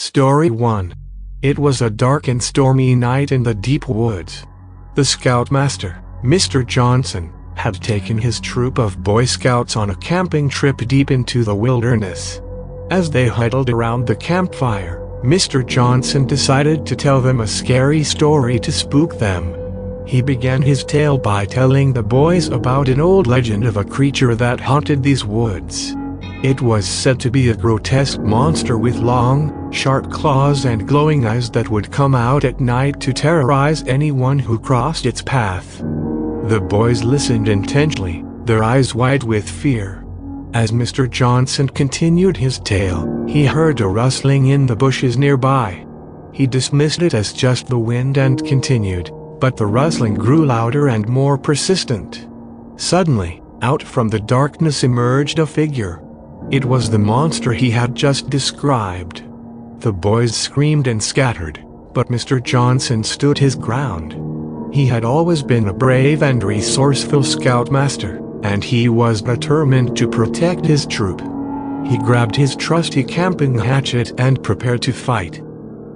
Story 1. It was a dark and stormy night in the deep woods. The scoutmaster, Mr. Johnson, had taken his troop of Boy Scouts on a camping trip deep into the wilderness. As they huddled around the campfire, Mr. Johnson decided to tell them a scary story to spook them. He began his tale by telling the boys about an old legend of a creature that haunted these woods. It was said to be a grotesque monster with long, sharp claws and glowing eyes that would come out at night to terrorize anyone who crossed its path. The boys listened intently, their eyes wide with fear. As Mr. Johnson continued his tale, he heard a rustling in the bushes nearby. He dismissed it as just the wind and continued, but the rustling grew louder and more persistent. Suddenly, out from the darkness emerged a figure. It was the monster he had just described. The boys screamed and scattered, but Mr. Johnson stood his ground. He had always been a brave and resourceful scoutmaster, and he was determined to protect his troop. He grabbed his trusty camping hatchet and prepared to fight.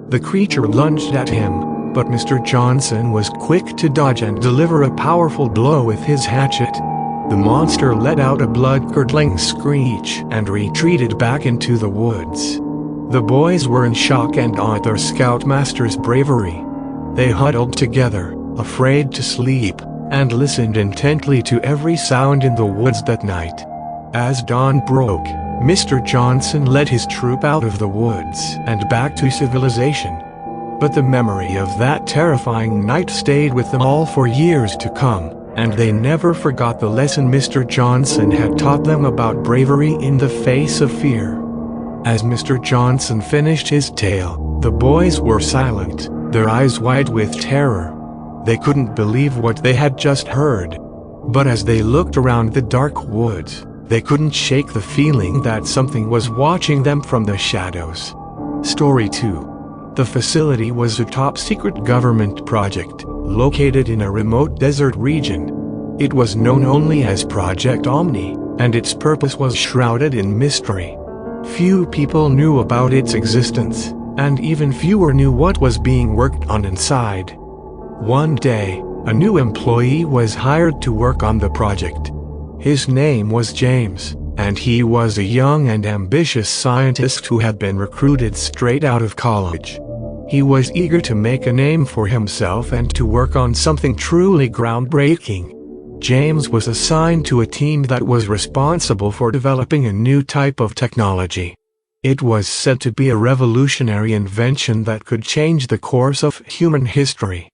The creature lunged at him, but Mr. Johnson was quick to dodge and deliver a powerful blow with his hatchet. The monster let out a blood-curdling screech and retreated back into the woods. The boys were in shock and awed at their scoutmaster's bravery. They huddled together, afraid to sleep, and listened intently to every sound in the woods that night. As dawn broke, Mr. Johnson led his troop out of the woods and back to civilization. But the memory of that terrifying night stayed with them all for years to come, and they never forgot the lesson Mr. Johnson had taught them about bravery in the face of fear. As Mr. Johnson finished his tale, the boys were silent, their eyes wide with terror. They couldn't believe what they had just heard. But as they looked around the dark woods, they couldn't shake the feeling that something was watching them from the shadows. Story 2. The facility was a top-secret government project, located in a remote desert region. It was known only as Project Omni, and its purpose was shrouded in mystery. Few people knew about its existence, and even fewer knew what was being worked on inside. One day, a new employee was hired to work on the project. His name was James, and he was a young and ambitious scientist who had been recruited straight out of college. He was eager to make a name for himself and to work on something truly groundbreaking. James was assigned to a team that was responsible for developing a new type of technology. It was said to be a revolutionary invention that could change the course of human history.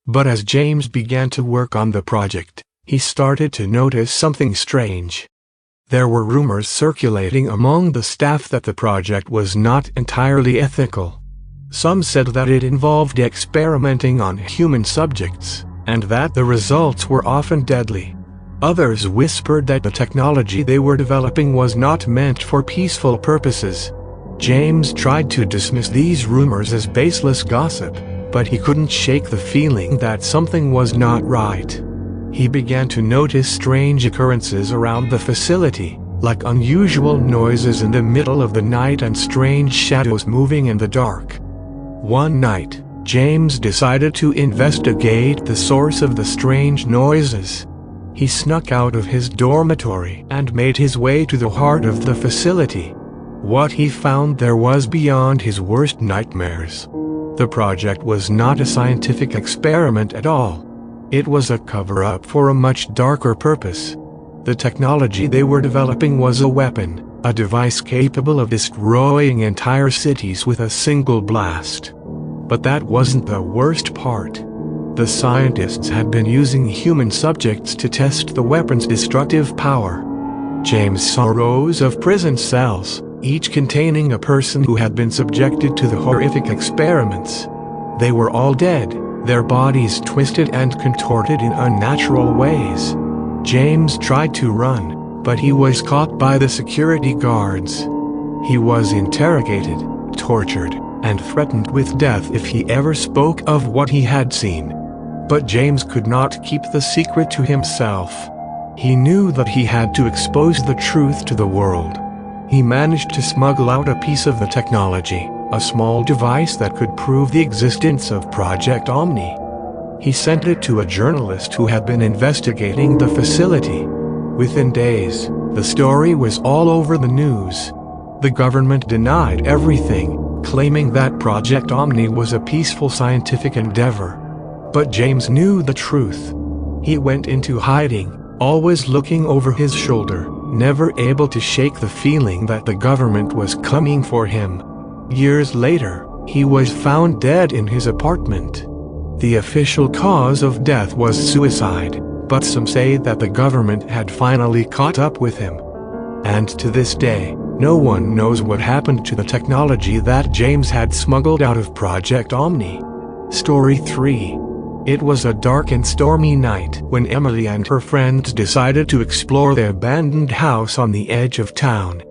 But as James began to work on the project, he started to notice something strange. There were rumors circulating among the staff that the project was not entirely ethical. Some said that it involved experimenting on human subjects, and that the results were often deadly. Others whispered that the technology they were developing was not meant for peaceful purposes. James tried to dismiss these rumors as baseless gossip, but he couldn't shake the feeling that something was not right. He began to notice strange occurrences around the facility, like unusual noises in the middle of the night and strange shadows moving in the dark. One night, James decided to investigate the source of the strange noises. He snuck out of his dormitory and made his way to the heart of the facility. What he found there was beyond his worst nightmares. The project was not a scientific experiment at all. It was a cover-up for a much darker purpose. The technology they were developing was a weapon, a device capable of destroying entire cities with a single blast. But that wasn't the worst part. The scientists had been using human subjects to test the weapon's destructive power. James saw rows of prison cells, each containing a person who had been subjected to the horrific experiments. They were all dead, their bodies twisted and contorted in unnatural ways. James tried to run, but he was caught by the security guards. He was interrogated, tortured, and threatened with death if he ever spoke of what he had seen. But James could not keep the secret to himself. He knew that he had to expose the truth to the world. He managed to smuggle out a piece of the technology, a small device that could prove the existence of Project Omni. He sent it to a journalist who had been investigating the facility. Within days, the story was all over the news. The government denied everything, claiming that Project Omni was a peaceful scientific endeavor. But James knew the truth. He went into hiding, always looking over his shoulder, never able to shake the feeling that the government was coming for him. Years later, he was found dead in his apartment. The official cause of death was suicide, but some say that the government had finally caught up with him. And to this day, no one knows what happened to the technology that James had smuggled out of Project Omni. Story 3. It was a dark and stormy night when Emily and her friends decided to explore the abandoned house on the edge of town.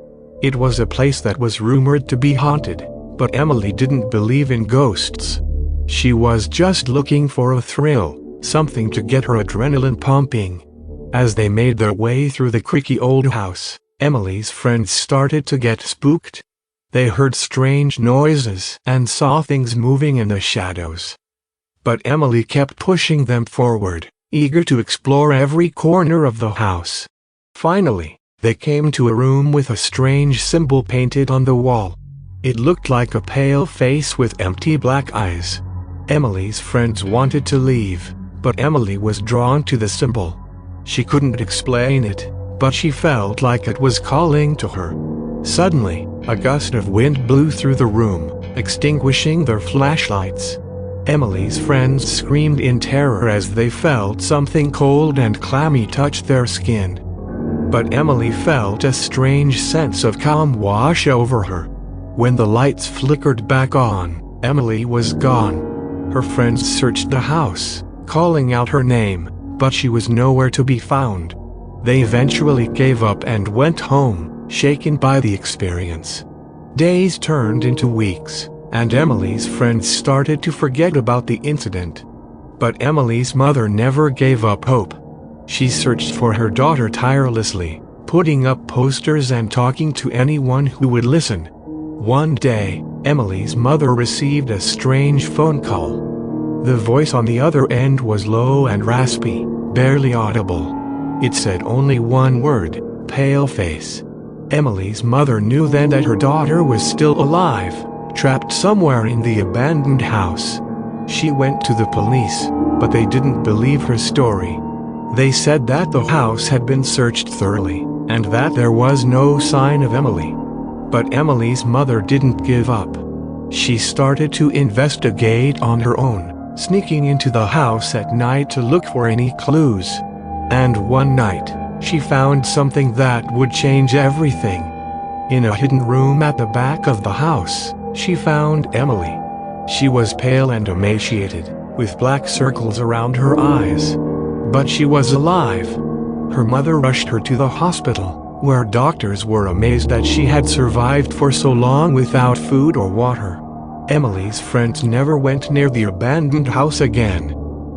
It was a place that was rumored to be haunted, but Emily didn't believe in ghosts. She was just looking for a thrill, something to get her adrenaline pumping. As they made their way through the creaky old house, Emily's friends started to get spooked. They heard strange noises and saw things moving in the shadows. But Emily kept pushing them forward, eager to explore every corner of the house. Finally, they came to a room with a strange symbol painted on the wall. It looked like a pale face with empty black eyes. Emily's friends wanted to leave, but Emily was drawn to the symbol. She couldn't explain it, but she felt like it was calling to her. Suddenly, a gust of wind blew through the room, extinguishing their flashlights. Emily's friends screamed in terror as they felt something cold and clammy touch their skin. But Emily felt a strange sense of calm wash over her. When the lights flickered back on, Emily was gone. Her friends searched the house, calling out her name, but she was nowhere to be found. They eventually gave up and went home, shaken by the experience. Days turned into weeks, and Emily's friends started to forget about the incident. But Emily's mother never gave up hope. She searched for her daughter tirelessly, putting up posters and talking to anyone who would listen. One day, Emily's mother received a strange phone call. The voice on the other end was low and raspy, barely audible. It said only one word, "Paleface." Emily's mother knew then that her daughter was still alive, trapped somewhere in the abandoned house. She went to the police, but they didn't believe her story. They said that the house had been searched thoroughly, and that there was no sign of Emily. But Emily's mother didn't give up. She started to investigate on her own, sneaking into the house at night to look for any clues. And one night, she found something that would change everything. In a hidden room at the back of the house, she found Emily. She was pale and emaciated, with black circles around her eyes. But she was alive. Her mother rushed her to the hospital, where doctors were amazed that she had survived for so long without food or water. Emily's friends never went near the abandoned house again.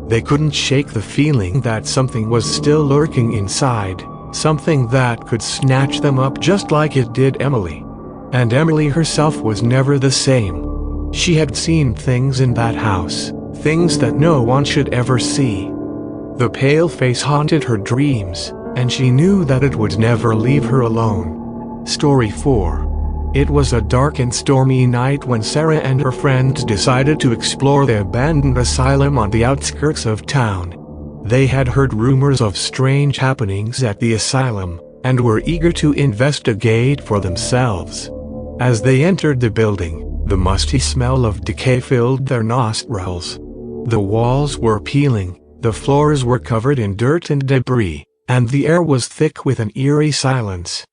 They couldn't shake the feeling that something was still lurking inside, something that could snatch them up just like it did Emily. And Emily herself was never the same. She had seen things in that house, things that no one should ever see. The pale face haunted her dreams, and she knew that it would never leave her alone. Story 4. It was a dark and stormy night when Sarah and her friends decided to explore the abandoned asylum on the outskirts of town. They had heard rumors of strange happenings at the asylum, and were eager to investigate for themselves. As they entered the building, the musty smell of decay filled their nostrils. The walls were peeling, the floors were covered in dirt and debris, and the air was thick with an eerie silence.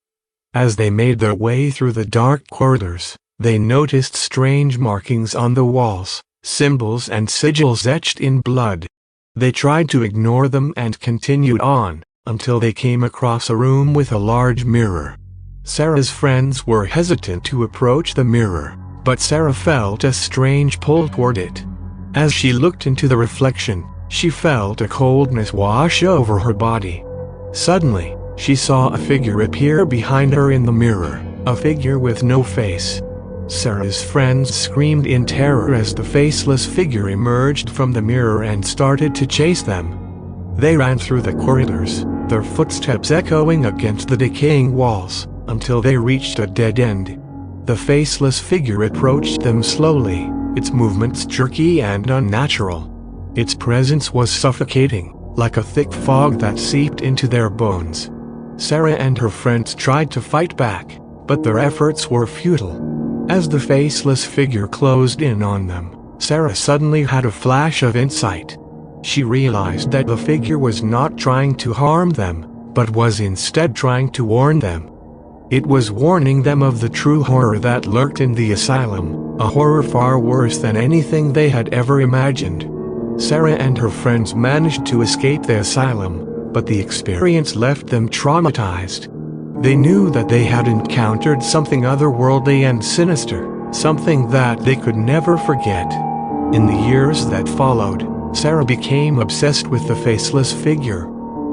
As they made their way through the dark corridors, they noticed strange markings on the walls, symbols and sigils etched in blood. They tried to ignore them and continued on, until they came across a room with a large mirror. Sarah's friends were hesitant to approach the mirror, but Sarah felt a strange pull toward it. As she looked into the reflection, she felt a coldness wash over her body. Suddenly, she saw a figure appear behind her in the mirror, a figure with no face. Sarah's friends screamed in terror as the faceless figure emerged from the mirror and started to chase them. They ran through the corridors, their footsteps echoing against the decaying walls, until they reached a dead end. The faceless figure approached them slowly, its movements jerky and unnatural. Its presence was suffocating, like a thick fog that seeped into their bones. Sarah and her friends tried to fight back, but their efforts were futile. As the faceless figure closed in on them, Sarah suddenly had a flash of insight. She realized that the figure was not trying to harm them, but was instead trying to warn them. It was warning them of the true horror that lurked in the asylum, a horror far worse than anything they had ever imagined. Sarah and her friends managed to escape the asylum, but the experience left them traumatized. They knew that they had encountered something otherworldly and sinister, something that they could never forget. In the years that followed, Sarah became obsessed with the faceless figure.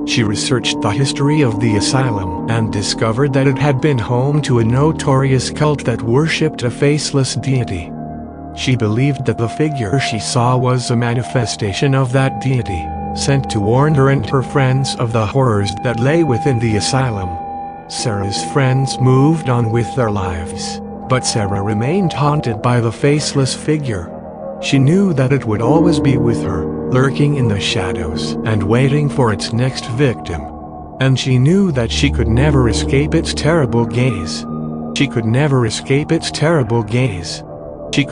She researched the history of the asylum and discovered that it had been home to a notorious cult that worshipped a faceless deity. She believed that the figure she saw was a manifestation of that deity, sent to warn her and her friends of the horrors that lay within the asylum. Sarah's friends moved on with their lives, but Sarah remained haunted by the faceless figure. She knew that it would always be with her, lurking in the shadows and waiting for its next victim. And she knew that she could never escape its terrible gaze. She could never escape its terrible gaze. She could